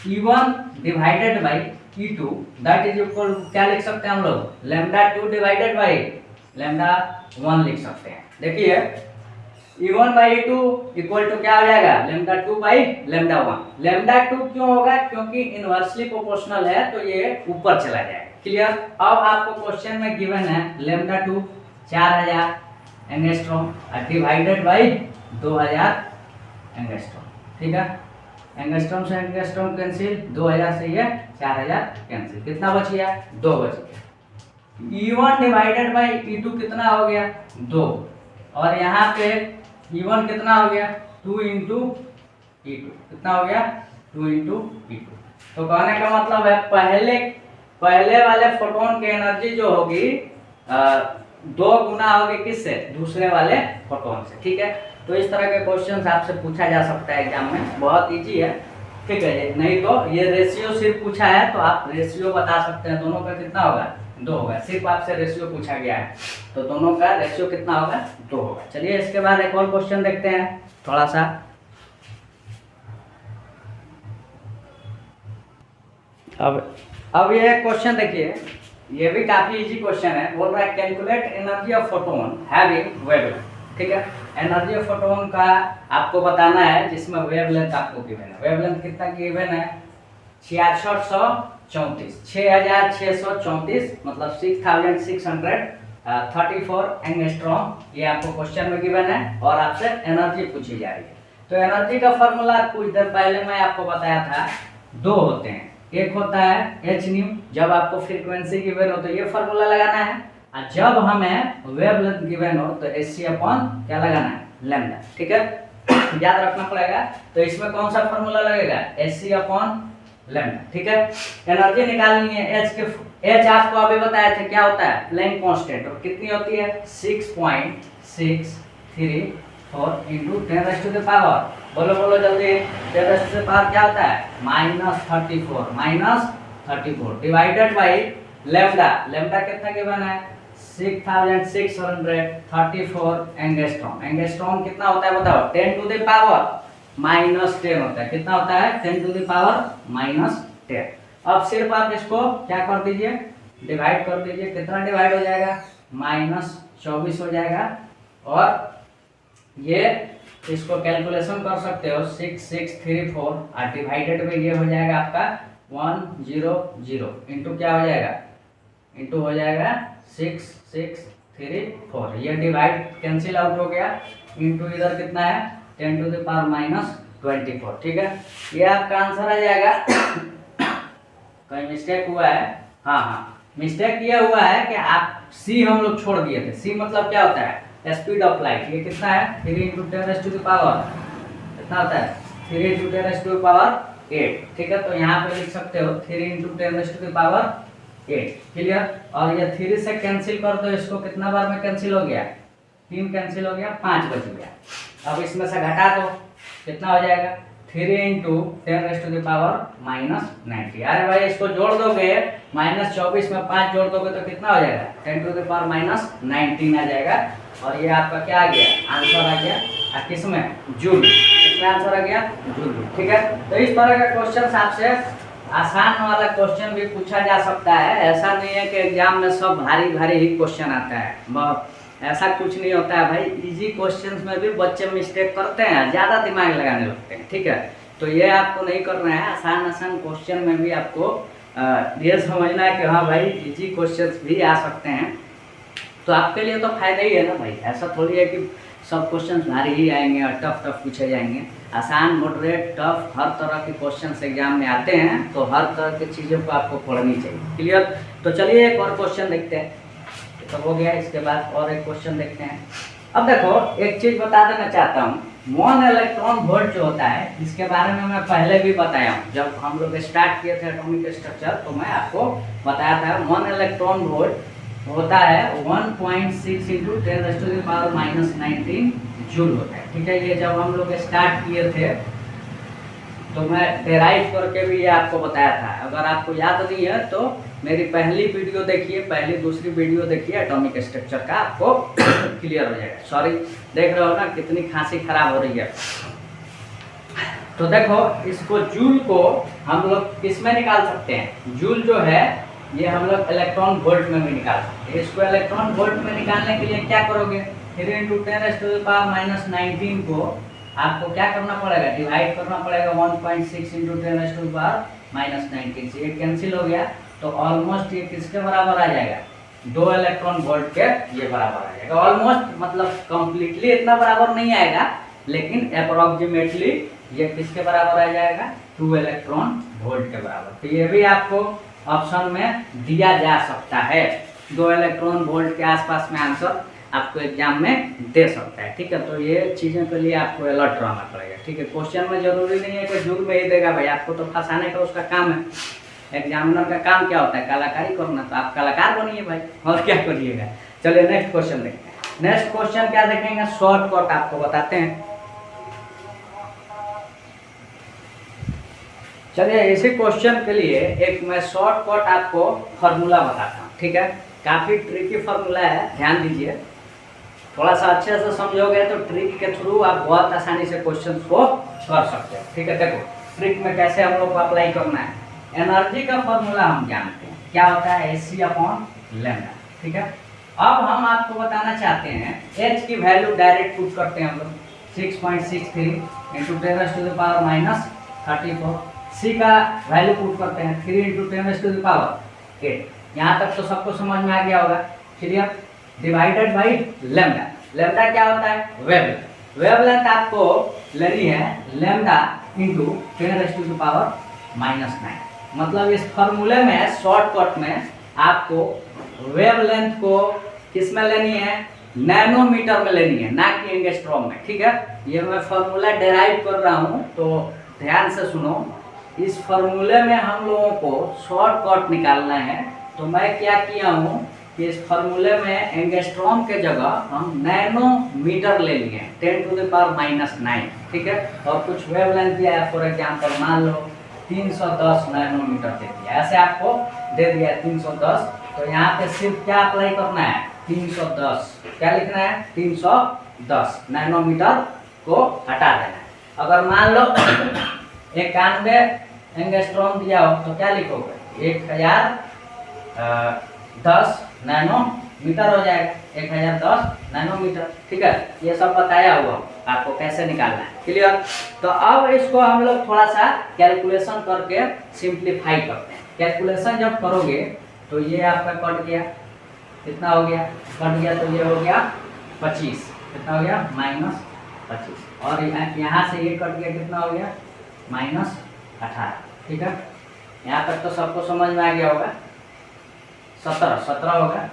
S1: E1 divided by E2 that is equal, क्या लिख सकते हैं हम लोग, लैम्डा 2 डिवाइडेड बाई लैम्डा 1 लिख सकते हैं। देखिए E1 by E2 equal to क्या हो जाएगा, लैम्डा 2 बाई लैम्डा 1। लैम्डा 2 क्यों होगा, क्योंकि इनवर्सली प्रोपोर्शनल है तो ये ऊपर चला जाएगा। क्लियर, अब आपको क्वेश्चन में गिवन है lambda 2 4000 angstrom divided by 2000 angstrom. ठीक है, एंगस्ट्रॉम से एंगस्ट्रॉम कैंसिल, 2000 से ये 4000 कैंसिल, कितना बच गया, 2 बच गया। E1 डिवाइडेड बाई E2 कितना हो गया, 2, और यहाँ पे E1 कितना हो गया, 2 इंटू E2 कितना हो गया, 2 इंटू E2। तो कहने का मतलब है पहले वाले फोटोन की एनर्जी जो होगी 2 गुना होगी किससे, दूसरे वाले फोटोन से। ठीक है, तो इस तरह के क्वेश्चंस आपसे पूछा जा सकता है एग्जाम में, बहुत इजी है। ठीक है, नहीं तो ये रेशियो सिर्फ पूछा है तो आप रेशियो बता सकते हैं, दोनों का कितना होगा, 2 होगा। सिर्फ आपसे रेशियो पूछा गया है तो दोनों का रेशियो कितना होगा, 2 होगा। चलिए इसके बाद एक और क्वेश्चन देखते हैं थोड़ा सा। अब ये क्वेश्चन देखिए, ये भी काफी इजी क्वेश्चन है। बोल रहा है calculate energy of photon having wavelength. ठीक है, एनर्जी ऑफ फोटोन का आपको बताना है जिसमें वेवलेंथ आपको गिवन है। वेवलेंथ कितना गिवन है, 6634, 6634 मतलब 6634 एंगस्ट्रॉम, ये आपको क्वेश्चन में गिवन है और आपसे एनर्जी पूछी जा रही है। तो एनर्जी का फॉर्मूला कुछ देर पहले मैं आपको बताया था, 2 होते हैं। एक होता है h न्यू, जब आपको फ्रीक्वेंसी गिवन हो तो ये फॉर्मूला लगाना है, और जब हमें वेवलेंथ गिवन हो तो एच अपॉन क्या लगाना है, लैम्डा। ठीक है, याद रखना पड़ेगा। तो इसमें कौन सा फॉर्मूला लगेगा, एच अपॉन लैम्डा। ठीक है, एनर्जी निकालनी है एच के, एच आपको अभी बताया था क्या होता है, प्लैंक कांस्टेंट, और कितनी होती है 6.634 इंटू 10⁻⁴। बोलो बोलो जल्दी, 10⁻⁴ क्या होता है, -34 डिवाइडेड बाई लैम्डा। लैम्डा कितना गिवन है, 6634 एंगस्ट्रॉम। एंगस्ट्रॉम कितना होता है बताओ, 10⁻⁻10 होता है। कितना होता है, 10⁻⁻10। अब सिर्फ आप इसको क्या कर दीजिए, डिवाइड कर दीजिए। कितना डिवाइड हो जाएगा, -24 हो जाएगा। और ये इसको कैलकुलेशन कर सकते हो 6634 और डिवाइडेड में ये हो जाएगा आपका 100 इंटू क्या हो जाएगा, इंटू हो जाएगा 6634। ये डिवाइड कैंसिल आउट हो गया, इंटू इधर कितना है 10⁻⁻24। ठीक है, ये आपका आंसर आ जाएगा। कहीं मिस्टेक हुआ है, हाँ मिस्टेक ये हुआ है कि आप सी हम लोग छोड़ दिए थे। सी मतलब क्या होता है, स्पीड ऑफ लाइट। ये कितना है 3 इंटू 10⁻⁸ कितना होता है 3 इंटू 10⁸8। ठीक है, तो यहाँ पे लिख सकते हो 3 इंटू 10⁸8। क्लियर। और ये 3 से कैंसिल कर दो इसको, कितना बार में कैंसिल हो गया, 3 कैंसिल हो गया, 5 बच गया। अब इसमें से घटा दो, कितना हो जाएगा 3 इंटू 10⁻⁻90। अरे भाई इसको जोड़ दोगे, -24 में 5 जोड़ दोगे तो कितना हो जाएगा 10⁻⁻19 आ जाएगा। और ये आपका क्या आ गया, आंसर आ गया किसमें, जूल। किसमें आंसर आ गया, जूल। ठीक है, तो इस तरह का क्वेश्चन आपसे आसान वाला क्वेश्चन भी पूछा जा सकता है। ऐसा नहीं है कि एग्जाम में सब भारी भारी ही क्वेश्चन आता है, ऐसा कुछ नहीं होता है भाई। इजी क्वेश्चंस में भी बच्चे मिस्टेक करते हैं, ज़्यादा दिमाग लगाने लगते हैं। ठीक है, तो ये आपको नहीं करना है। आसान क्वेश्चन में भी आपको ये समझना है कि हाँ भाई इजी क्वेश्चंस भी आ सकते हैं। तो आपके लिए तो फायदा ही है ना भाई। ऐसा थोड़ी है कि सब क्वेश्चंस भारी ही आएंगे और टफ पूछे जाएंगे। आसान, मॉडरेट, टफ हर तरह के क्वेश्चंस एग्जाम में आते हैं, तो हर तरह की चीज़ों को आपको पढ़नी चाहिए। क्लियर। तो चलिए एक और क्वेश्चन देखते हैं। तो हो गया, इसके बाद और एक क्वेश्चन देखते हैं। अब देखो एक चीज़ बता देना चाहता हूँ, 1 इलेक्ट्रॉन वोल्ट जो होता है, इसके बारे में मैं पहले भी बताया हूँ। जब हम लोग स्टार्ट किए थे एटॉमिक स्ट्रक्चर तो मैं आपको बताया था 1 इलेक्ट्रॉन वोल्ट होता है 1.6 इंटू 10⁻⁻19 जूल होता है। ठीक है, ये जब हम लोग स्टार्ट किए थे तो मैं डेराइव करके भी ये आपको बताया था। अगर आपको याद नहीं है तो मेरी पहली वीडियो देखिए, पहली दूसरी वीडियो देखिए एटॉमिक स्ट्रक्चर का, आपको क्लियर हो जाएगा। सॉरी, देख रहे हो ना कितनी खांसी खराब हो रही है। तो देखो इसको जूल को हम लोग किसमें निकाल सकते हैं, जूल जो है ये हम लोग इलेक्ट्रॉन वोल्ट में भी निकाल सकते हैं। इसको इलेक्ट्रॉन वोल्ट में निकालने के लिए क्या करोगे, 3 इंटू 10⁻⁻19 को आपको क्या करना पड़ेगा, डिवाइड करना पड़ेगा 1.6 इंटू 10⁻⁻19 से। ये कैंसिल हो गया तो ऑलमोस्ट ये किसके बराबर आ जाएगा, 2 इलेक्ट्रॉन वोल्ट के ये बराबर आ जाएगा। ऑलमोस्ट मतलब कंप्लीटली इतना बराबर नहीं आएगा, लेकिन अप्रोक्सीमेटली ये किसके बराबर आ जाएगा, 2 इलेक्ट्रॉन वोल्ट के बराबर। तो ये भी आपको ऑप्शन में दिया जा सकता है, 2 इलेक्ट्रॉन वोल्ट के आसपास में आंसर आपको एग्जाम में दे सकता है। ठीक है, तो ये चीज़ों के लिए आपको अलर्ट रहना पड़ेगा। ठीक है, क्वेश्चन में जरूरी नहीं है कि जूल में ही देगा भाई, आपको तो फंसाने का उसका काम है। एग्जामिनर का काम क्या होता है, कलाकारी करना, तो आप कलाकार बनिए भाई, और क्या करिएगा। चलिए नेक्स्ट क्वेश्चन देखते हैं। नेक्स्ट क्वेश्चन क्या देखेंगे, शॉर्टकट आपको बताते हैं। चलिए इसी क्वेश्चन के लिए एक मैं शॉर्टकट आपको फार्मूला बताता हूँ। ठीक है, काफ़ी ट्रिकी फार्मूला है, ध्यान दीजिए। थोड़ा सा अच्छे से समझोगे तो ट्रिक के थ्रू आप बहुत आसानी से क्वेश्चन को कर सकते हैं। ठीक है, देखो ट्रिक में कैसे हम लोग को अप्लाई करना है। एनर्जी का फार्मूला हम जानते हैं, क्या होता है Hc/λ। ठीक है, अब हम आपको बताना चाहते हैं H की वैल्यू डायरेक्ट पुट करते हैं हम लोग 6.63 इंटू 10⁻⁻34। C का वैल्यू पुट करते हैं 3 इंटू 10⁻⁸। यहाँ तक तो सबको समझ में आ गया होगा। Clear. Divided by lambda. Lambda क्या होता है, वेवलेंथ। वेवलेंथ आपको लेनी है लैम्डा इंटू 10⁻⁻⁹। मतलब इस फॉर्मूले में शॉर्टकट में आपको वेवलेंथ को किस में लेनी है, नैनोमीटर में लेनी है, ना कि एंगस्ट्रॉम में। ठीक है, ये मैं फॉर्मूला डेराइव कर रहा हूँ, तो ध्यान से सुनो। इस फॉर्मूले में हम लोगों को शॉर्टकट निकालना है, तो मैं क्या किया हूँ कि इस फॉर्मूले में एंगस्ट्रॉम के जगह हम नैनोमीटर ले लिए 10⁻⁹। ठीक है, और कुछ वेवलेंथ दिया है, फॉर एग्जाम्पल मान लो 310 नैनोमीटर दे दिया, ऐसे आपको दे दिया 310। तो यहाँ पे सिर्फ क्या अप्लाई करना है, 310, क्या लिखना है, 310 नैनोमीटर को हटा देना है। अगर मान लो 91 एंगस्ट्रॉम दिया हो तो क्या लिखोगे, 1010 नैनोमीटर हो जाएगा, 1010 नैनोमीटर। ठीक है, ये सब बताया हुआ आपको कैसे निकालना है, क्लियर। तो अब इसको हम लोग थोड़ा सा कैलकुलेशन करके सिंप्लीफाई करते हैं। कैलकुलेशन जब करोगे तो ये आपका कट गया, कितना हो गया, कट गया, तो ये हो गया 25, कितना हो गया, -25, और यहाँ से ये कट गया, कितना हो गया, -18। ठीक है, यहाँ तक तो सबको समझ में आ गया होगा। 17 होगा,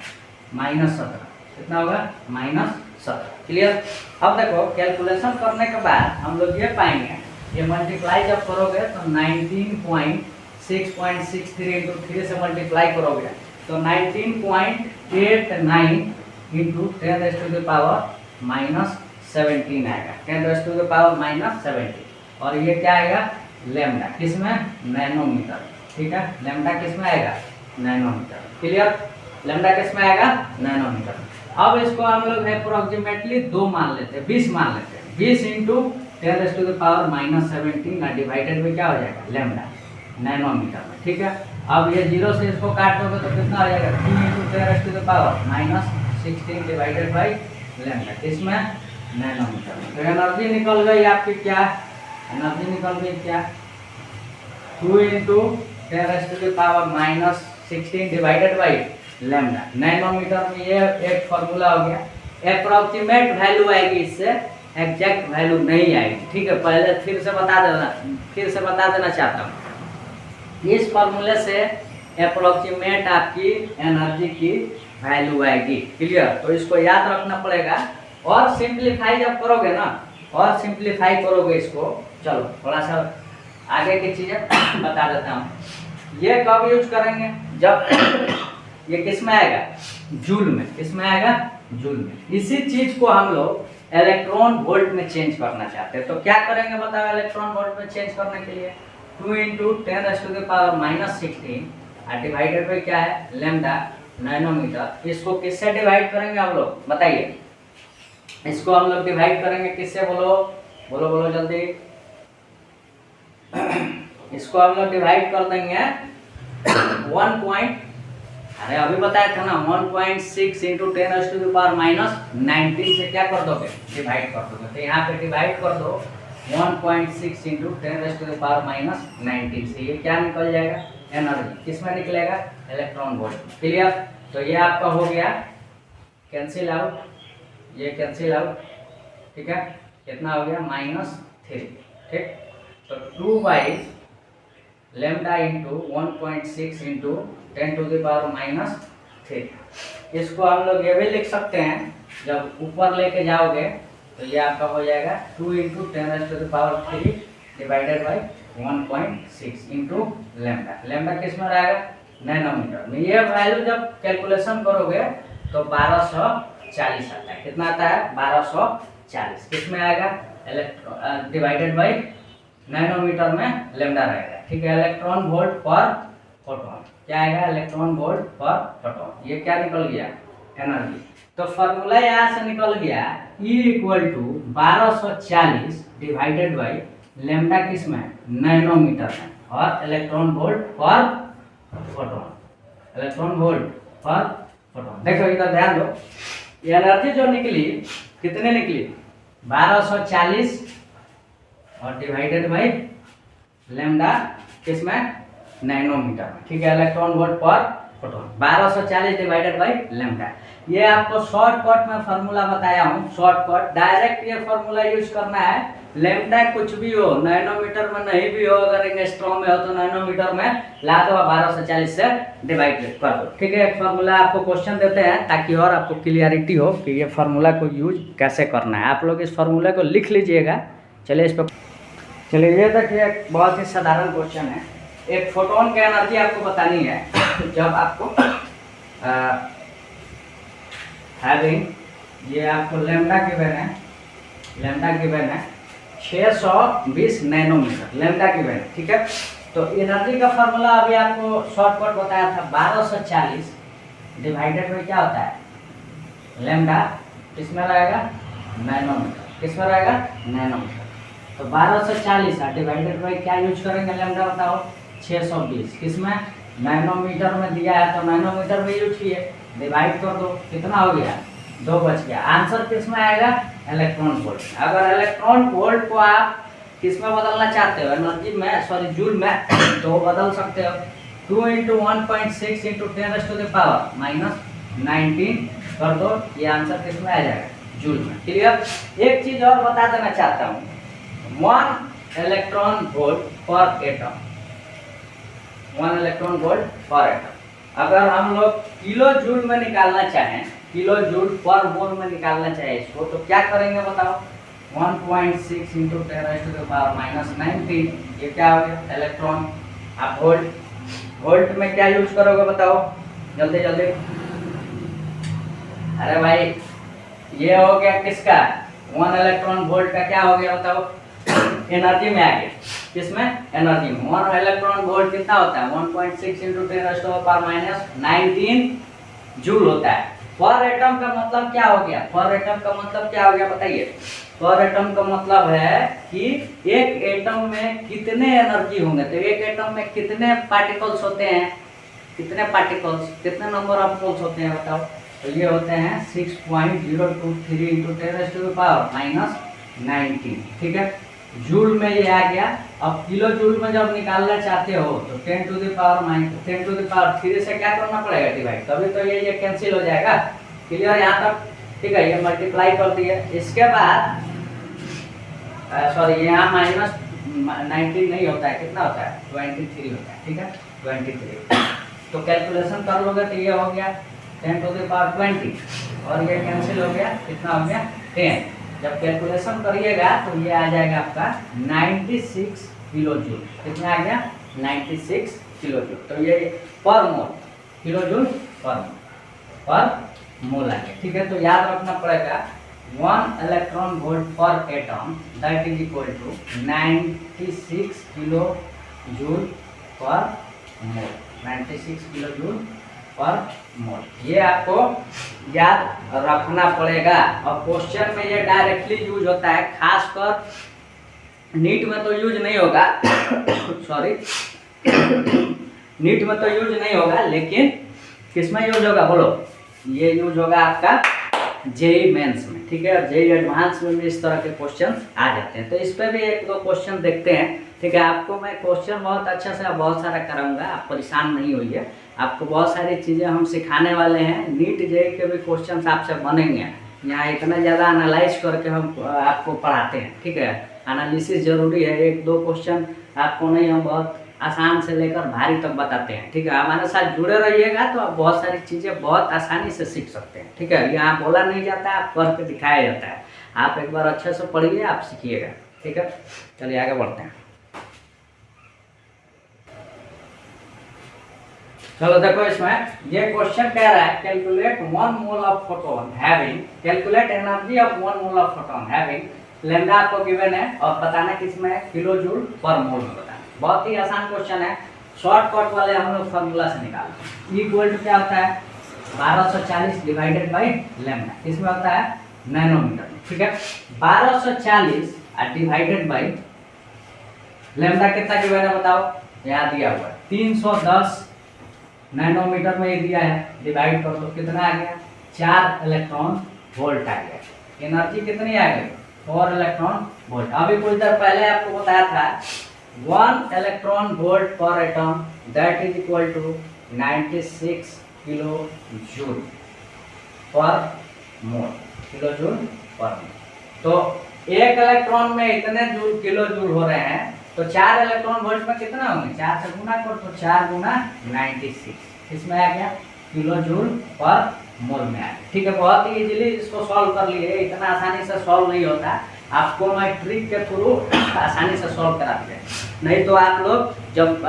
S1: -17, कितना होगा, -17, क्लियर। अब देखो कैलकुलेशन करने के बाद हम लोग ये पाएंगे, ये मल्टीप्लाई जब करोगे तो 19.663 इंटू 3 से मल्टीप्लाई करोगे तो 19.89 इंटू 10⁻⁻17 आएगा, 10⁻⁻17। और ये क्या आएगा, लैम्डा, किसमें, नैनोमीटर। ठीक है, लैम्डा किसमें आएगा, नैनोमीटर, क्लियर। लैम्डा किसमें आएगा, नैनोमीटर। अब इसको हम लोग अप्रोक्सीमेटली 2 मान लेते हैं, 20 मान लेते हैं। 20 इंटू 10⁻⁻17 डिवाइडेड में क्या हो जाएगा, लैम्डा, नैनोमीटर में। ठीक है, अब ये 0 से इसको काट दोगे तो कितना हो जाएगा, 3 इंटू 10⁻⁻16 डिवाइडेड बाई लैम्डा, किसमें, नैनोमीटर में। तो एनर्जी निकल गई आपकी, क्या एनर्जी निकल गई, क्या 2 into 10⁻⁻16 divided by lambda, nanometre में। ये एक फॉर्मूला हो गया। अप्रोक्सीमेट वैल्यू आएगी, इससे एग्जैक्ट वैल्यू नहीं आएगी। ठीक है, पहले फिर से बता देना चाहता हूँ, इस फॉर्मूले से अप्रोक्सीमेट आपकी एनर्जी की वैल्यू आएगी, क्लियर। तो इसको याद रखना पड़ेगा। और सिंप्लीफाई जब करोगे ना, और सिंप्लीफाई करोगे इसको, चलो थोड़ा सा आगे की चीज़ें बता देता हूँ। ये कब यूज करेंगे, जब ये किस में आएगा, जूल में, किस में आएगा, जूल में। इसी चीज को हम लोग इलेक्ट्रॉन वोल्ट में चेंज करना चाहते हैं, तो क्या करेंगे बताओ, इलेक्ट्रॉन वोल्ट में चेंज करने के लिए 2 इंटू 10⁻⁻16 डिवाइडेड बाई क्या है, लैम्डा, नैनोमीटर। इसको किससे डिवाइड करेंगे हम लोग, बताइए। इसको हम लोग डिवाइड करेंगे किससे, बोलो बोलो बोलो जल्दी। इसको हम लोग डिवाइड कर देंगे 1 अभी बताया था ना, 1.6 इंटू 10⁻⁻19 से क्या कर दोगे, डिवाइड कर दोगे। तो यहाँ पे डिवाइड कर दो 1.6 इंटू 10⁻⁻19 से, ये क्या निकल जाएगा, एनर्जी, किस में निकलेगा, इलेक्ट्रॉन वोल्ट। क्लियर। तो ये आपका हो गया कैंसिल आउट, ये कैंसिल आउट। ठीक है, कितना हो गया, -3। ठीक, तो 2 लैम्डा इंटू 1.6 इंटू 10⁻⁻3। इसको हम लोग ये भी लिख सकते हैं, जब ऊपर लेके जाओगे तो ये आपका हो जाएगा 2 into 10⁻³ divided by 1.6 into lambda. Lambda किस में रहेगा, नैनोमीटर में। ये वैल्यू जब कैलकुलेशन करोगे तो 1240 आता है। कितना आता है, 1240। किस में आएगा, इलेक्ट्रॉन डिवाइडेड बाई नैनोमीटर में लैम्डा रहेगा। ठीक है, इलेक्ट्रॉन वोल्ट पर फोटोन, क्या आएगा, इलेक्ट्रॉन वोल्ट पर फोटोन। ये क्या निकल गया, एनर्जी। तो फॉर्मूला यहाँ से निकल गया E = 1240 डिवाइडेड बाई लैम्डा किस में, नैनोमीटर में, और इलेक्ट्रॉन वोल्ट पर फोटोन, इलेक्ट्रॉन वोल्ट पर फोटोन। देखो इधर ध्यान दो, एनर्जी जो निकली कितने निकली, 1240 और डिवाइडेड बाई लैम्डा किस में, नैनोमीटर में। ठीक है, इलेक्ट्रॉन वोल्ट पर फोटोन, 1240 डिवाइडेड बाई लैम्डा। ये आपको शॉर्टकट में फार्मूला बताया हूँ, शॉर्टकट। डायरेक्ट ये फार्मूला यूज करना है लेमडा कुछ भी हो, नैनोमीटर में नहीं भी हो, अगर एंगस्ट्रॉम में हो तो नैनोमीटर में ला दो, 1240 से डिवाइड कर दो। ठीक है, एक फार्मूला आपको क्वेश्चन देते हैं ताकि और आपको क्लियरिटी हो कि ये फार्मूला को यूज कैसे करना है। आप लोग इस फार्मूला को लिख लीजिएगा। चलिए इस पर, चलिए ये देखिए एक बहुत ही साधारण क्वेश्चन है। एक फोटोन की एनर्जी आपको बतानी है जब आपको हैविंग, ये आपको लेमडा गिवन है, लेमडा गिवन है 620 नैनोमीटर, लेमडा गिवन है। ठीक है, तो एनर्जी का फार्मूला अभी आपको शॉर्टकट बताया था, 1240 डिवाइडेड में क्या होता है, लेमडा किसमें रहेगा, नैनोमीटर, किसमें रहेगा, नैनोमीटर। तो 1240 डिवाइडेड बाई क्या यूज करेंगे, लेमडा बताओ, 620, किसमें, नैनोमीटर में दिया है तो नैनोमीटर में यूज किए, डिवाइड कर दो, कितना हो गया, 2 बच गया। आंसर किस में आएगा, इलेक्ट्रॉन वोल्ट। अगर इलेक्ट्रॉन वोल्ट को आप किस में बदलना चाहते हो, एनर्जी में, सॉरी जूल में, तो बदल सकते हो। 2 × 1.6 × 10⁻⁻19 कर दो, ये आंसर किस में आ जाएगा, जूल में। क्लियर। एक चीज और बता देना चाहता हूँ, 1 electron volt per atom, 1 electron volt per atom. अगर हम लोग किलो जूल में निकालना चाहें, किलो जूल पर मोल में निकालना चाहें इसको, तो क्या करेंगे बताओ, 1.6 × 10⁻⁻19, ये क्या हो गया, इलेक्ट्रॉन। आप वोल्ट, वोल्ट में क्या यूज करोगे बताओ, जल्दी जल्दी। अरे भाई ये हो गया किसका, 1 इलेक्ट्रॉन वोल्ट का क्या हो गया बताओ, एनर्जी में आ गया, किसमें, एनर्जी में। 1 इलेक्ट्रॉन वोल्ट कितना होता है, 1.6 × 10⁻⁻19 जूल होता है। पर एटम का मतलब क्या हो गया, पर एटम का मतलब क्या हो गया बताइए। पर एटम का मतलब है कि एक एटम में कितने एनर्जी होंगे, तो एक एटम में कितने पार्टिकल्स होते हैं, कितने पार्टिकल्स, कितने नंबर ऑफ मोल्स होते हैं बताओ, तो ये होते हैं 6.023 × 10⁻⁻19। ठीक है, जूल में ये आ गया। अब किलो जूल में जब निकालना चाहते हो तो 10⁻³ से क्या करना पड़ेगा, डिवाइड, तभी तो ये कैंसिल हो जाएगा। क्लियर यहाँ तक। ठीक है, ये मल्टीप्लाई कर दिए। इसके बाद सॉरी यहाँ -19 नहीं होता है, कितना होता है, 23 होता है। ठीक है, 23। तो कैलकुलेशन कर लोगे तो ये हो गया 10⁻20 और ये कैंसिल हो गया, कितना हो गया, 10। जब कैलकुलेशन करिएगा तो ये आ जाएगा आपका 96 किलो जूल। कितना आ गया, 96 किलो जूल। तो ये पर मोल, किलो जूल पर मोल आ गया। ठीक है, तो याद रखना पड़ेगा 1 electron volt per atom that is equal to 96 kilo joule per mole, 96 kilo joule per मोल। ये आपको याद रखना पड़ेगा। और क्वेश्चन में ये डायरेक्टली यूज होता है, खासकर नीट में तो यूज नहीं होगा सॉरी नीट में तो यूज नहीं होगा, लेकिन किसमें यूज होगा बोलो, ये यूज होगा आपका जेई मेंस में। ठीक है, जेई एडवांस में भी इस तरह के क्वेश्चन आ जाते हैं। तो इस पे भी 1-2 क्वेश्चन देखते हैं। ठीक है, आपको मैं क्वेश्चन बहुत अच्छा से बहुत सारा कराऊंगा, आप परेशान नहीं होइए। आपको बहुत सारी चीज़ें हम सिखाने वाले हैं। नीट जेई के भी क्वेश्चन आपसे बनेंगे, यहाँ इतना ज़्यादा एनालाइज करके हम आपको पढ़ाते हैं। ठीक है, एनालिसिस जरूरी है। 1-2 क्वेश्चन आपको नहीं, हम बहुत आसान से लेकर भारी तक बताते हैं। ठीक है, हमारे साथ जुड़े रहिएगा तो आप बहुत सारी चीज़ें बहुत आसानी से सीख सकते हैं। ठीक है, यहाँ बोला नहीं जाता है, आप करके दिखाया जाता है। आप एक बार अच्छे से पढ़िए, आप सीखिएगा। ठीक है, चलिए आगे बढ़ते हैं। चलो देखो, इसमें ये क्वेश्चन कह रहा है calculate 1 mole of photon having, calculate energy of 1 mole of photon having lambda आपको गिवन है और बताना किसमें है, किलो जूल पर मोल में बताना। बहुत ही आसान क्वेश्चन है, शॉर्टकट वाले हम लोग फार्मूला से निकालते हैं। इक्वल टू क्या होता है, 1240 डिवाइडेड बाई लेमडा, किसमें होता है, नैनोमीटर। ठीक है, 1240 डिवाइडेड बाई लेमडा कितना गिवन है बताओ, यहाँ दिया हुआ है 310 नैनोमीटर में ये दिया है, डिवाइड कर दो, कितना आ गया, 4 इलेक्ट्रॉन वोल्ट आ गया। एनर्जी कितनी आ गई, 4 इलेक्ट्रॉन वोल्ट। अभी कुछ देर पहले आपको बताया था 1 electron volt per atom that is equal to 96 kilo joule per mole, kilo joule per मोल। तो एक इलेक्ट्रॉन में इतने जूल किलो जूल हो रहे हैं, तो 4 इलेक्ट्रॉन वोल्ट में कितना होंगे, 4 से गुना करो तो 4 गुना 96 इसमें आ गया किलो जूल पर मोल में आ गया। ठीक है, बहुत ही इजीली इसको सॉल्व कर लिए, इतना आसानी से सॉल्व नहीं होता, आपको मैं ट्रिक के थ्रू आसानी से सॉल्व करा दिया। नहीं तो आप लोग जब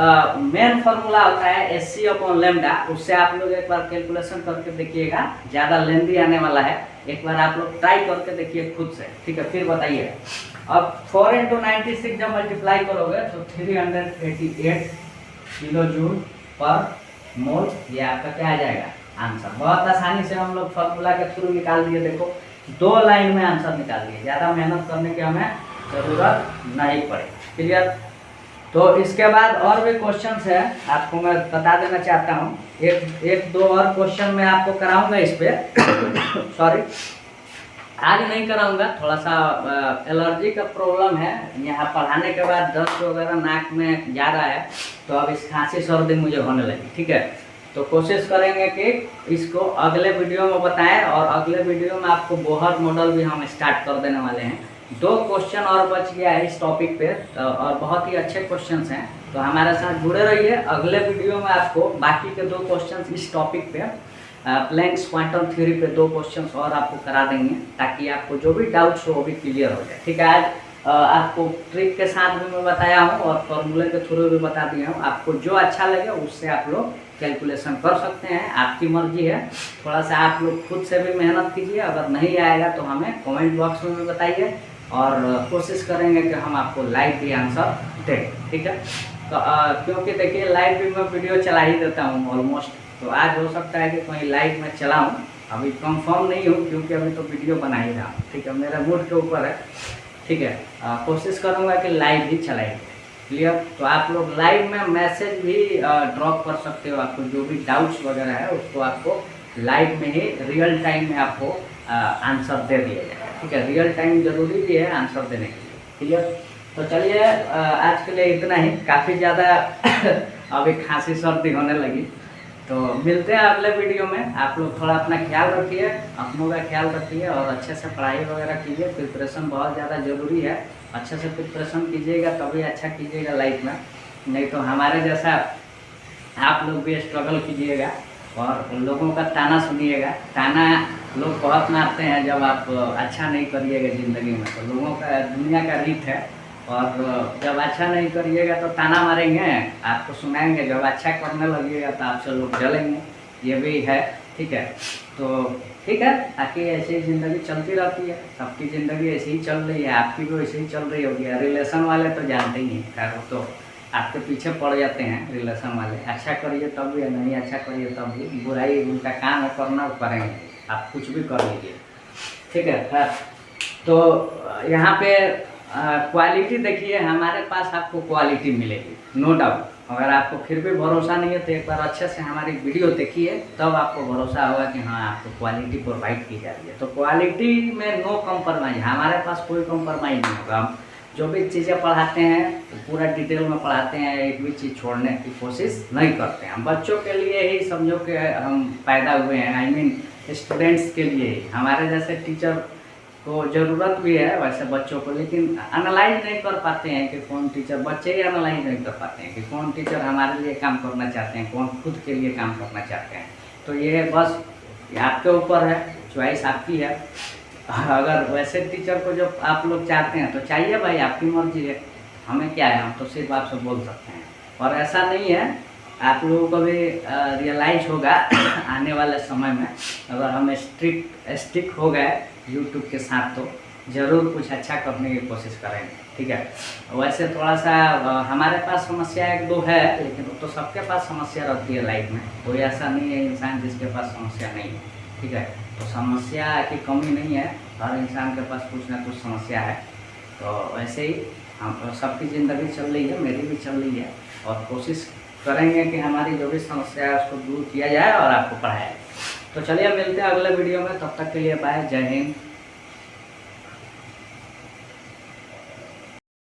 S1: मेन फार्मूला होता है SC/λ, उससे आप लोग एक बार कैलकुलेशन करके देखिएगा, ज़्यादा लेंदी आने वाला है, एक बार आप लोग ट्राई करके देखिए खुद से। ठीक है, फिर बताइए। अब 4 × 96 जब मल्टीप्लाई करोगे तो 388 किलो जूल पर मोल, ये आपका क्या आ जाएगा आंसर। बहुत आसानी से हम लोग फार्मूला के थ्रू निकाल दिए, देखो 2 लाइन में आंसर निकाल दिए, ज़्यादा मेहनत करने की हमें ज़रूरत नहीं पड़ेगी। क्लियर। तो इसके बाद और भी क्वेश्चंस है, आपको मैं बता देना चाहता हूँ, एक दो और क्वेश्चन मैं आपको कराऊंगा इस पर सॉरी आज नहीं कराऊंगा, थोड़ा सा एलर्जी का प्रॉब्लम है, यहाँ पढ़ाने के बाद दस्त वगैरह नाक में जा रहा है, तो अब इस खांसी सर्दी मुझे होने लगी। ठीक है, तो कोशिश करेंगे कि इसको अगले वीडियो में बताएं, और अगले वीडियो में आपको बोहर मॉडल भी हम स्टार्ट कर देने वाले हैं। 2 क्वेश्चन और बच गया है इस टॉपिक पे, तो और बहुत ही अच्छे क्वेश्चंस हैं, तो हमारे साथ जुड़े रहिए। अगले वीडियो में आपको बाकी के 2 क्वेश्चंस इस टॉपिक पे प्लैंक्स क्वांटम थ्योरी पे 2 क्वेश्चंस और आपको करा देंगे, ताकि आपको जो भी डाउट्स हो वो भी क्लियर हो जाए। ठीक है, आज आपको ट्रिक के साथ भी मैं बताया हूँ और फॉर्मूले के थ्रू भी बता दिया हूँ, आपको जो अच्छा लगे उससे आप लोग कैलकुलेशन कर सकते हैं, आपकी मर्जी है। थोड़ा सा आप लोग खुद से भी मेहनत कीजिए, अगर नहीं आएगा तो हमें कमेंट बॉक्स में भी बताइए, और कोशिश करेंगे कि हम आपको लाइव भी आंसर दें। ठीक है, तो क्योंकि देखिए लाइव भी मैं वीडियो चला ही देता हूँ ऑलमोस्ट, तो आज हो सकता है कि कोई लाइव में चलाऊँ, अभी कंफर्म नहीं हूँ क्योंकि अभी तो वीडियो बना ही रहा हूँ। ठीक है, मेरा मूड के ऊपर है। ठीक है, कोशिश करूँगा कि लाइव ही चलाएंगे। क्लियर। तो आप लोग लाइव में मैसेज भी ड्रॉप कर सकते हो, आपको जो भी डाउट्स वगैरह है उसको आपको लाइव में ही रियल टाइम में आपको आंसर दे दिया जाएगा। ठीक है, रियल टाइम जरूरी भी है आंसर देने के लिए। क्लियर। तो चलिए आज के लिए इतना ही, काफ़ी ज़्यादा अभी खांसी सर्दी होने लगी, तो मिलते हैं अगले वीडियो में। आप लोग थोड़ा अपना ख्याल रखिए, अपनों का ख्याल रखिए, और अच्छे से पढ़ाई वगैरह कीजिए। प्रिपरेशन बहुत ज़्यादा ज़रूरी है, अच्छे से प्रिपरेशन कीजिएगा तभी अच्छा कीजिएगा लाइफ में, नहीं तो हमारे जैसा आप लोग भी स्ट्रगल कीजिएगा और लोगों का ताना सुनिएगा। ताना लोग बहुत मारते हैं जब आप अच्छा नहीं करिएगा ज़िंदगी में, तो लोगों का दुनिया का रीत है, और जब अच्छा नहीं करिएगा तो ताना मारेंगे, आपको सुनाएंगे, जब अच्छा करने लगिएगा तो आपसे लोग जलेंगे, ये भी है। ठीक है, तो ठीक है, ताकि ऐसे ही ज़िंदगी चलती रहती है, सबकी ज़िंदगी ऐसे ही चल रही है, आपकी भी ऐसे ही चल रही होगी। रिलेशन वाले तो जानते ही हैं, खैर वो तो आपके पीछे पड़ जाते हैं रिलेशन वाले, अच्छा करिए तब भी, नहीं अच्छा करिए तब भी, बुराई उनका काम है करना, वो करेंगे, आप कुछ भी कर लीजिए। ठीक है, खैर तो यहाँ पे क्वालिटी देखिए, हमारे पास आपको क्वालिटी मिलेगी, नो डाउट। अगर आपको फिर भी भरोसा नहीं है तो एक बार अच्छे से हमारी वीडियो देखिए, तब आपको भरोसा होगा कि हाँ आपको क्वालिटी प्रोवाइड की जा रही है। तो क्वालिटी में नो कॉम्प्रोमाइज़, हमारे पास कोई कॉम्प्रोमाइज़ नहीं होगा। हम जो भी चीज़ें पढ़ाते हैं तो पूरा डिटेल में पढ़ाते हैं, एक भी चीज़ छोड़ने की कोशिश नहीं करते हैं। हम बच्चों के लिए ही समझो कि हम पैदा हुए हैं, आई मीन स्टूडेंट्स के लिए ही। हमारे जैसे टीचर को ज़रूरत भी है वैसे बच्चों को, लेकिन एनालाइज नहीं कर पाते हैं कि कौन टीचर, बच्चे ही एनालाइज नहीं कर पाते हैं कि कौन टीचर हमारे लिए काम करना चाहते हैं, कौन खुद के लिए काम करना चाहते हैं। तो ये बस आपके ऊपर है, चॉइस आपकी है। अगर वैसे टीचर को जो आप लोग चाहते हैं तो चाहिए भाई, आपकी मर्जी है, हमें क्या है, हम तो सिर्फ आपसे बोल सकते हैं। और ऐसा नहीं है, आप लोगों को भी रियलाइज होगा आने वाले समय में, अगर हम स्टिक हो गए यूट्यूब के साथ तो ज़रूर कुछ अच्छा करने की कोशिश करेंगे। ठीक है, वैसे थोड़ा सा हमारे पास समस्या 1-2 है, लेकिन तो सबके पास समस्या रहती है लाइफ में, कोई ऐसा नहीं है इंसान जिसके पास समस्या नहीं है। ठीक है, तो समस्या की कमी नहीं है, हर इंसान के पास कुछ ना कुछ समस्या है। तो वैसे ही हम सबकी ज़िंदगी चल रही है, मेरी भी चल रही है, और कोशिश करेंगे कि हमारी जो भी समस्या है उसको दूर किया जाए और आपको पढ़ाया जाए। तो चलिए मिलते हैं अगले वीडियो में, तब तक के लिए बाय, जय हिंद।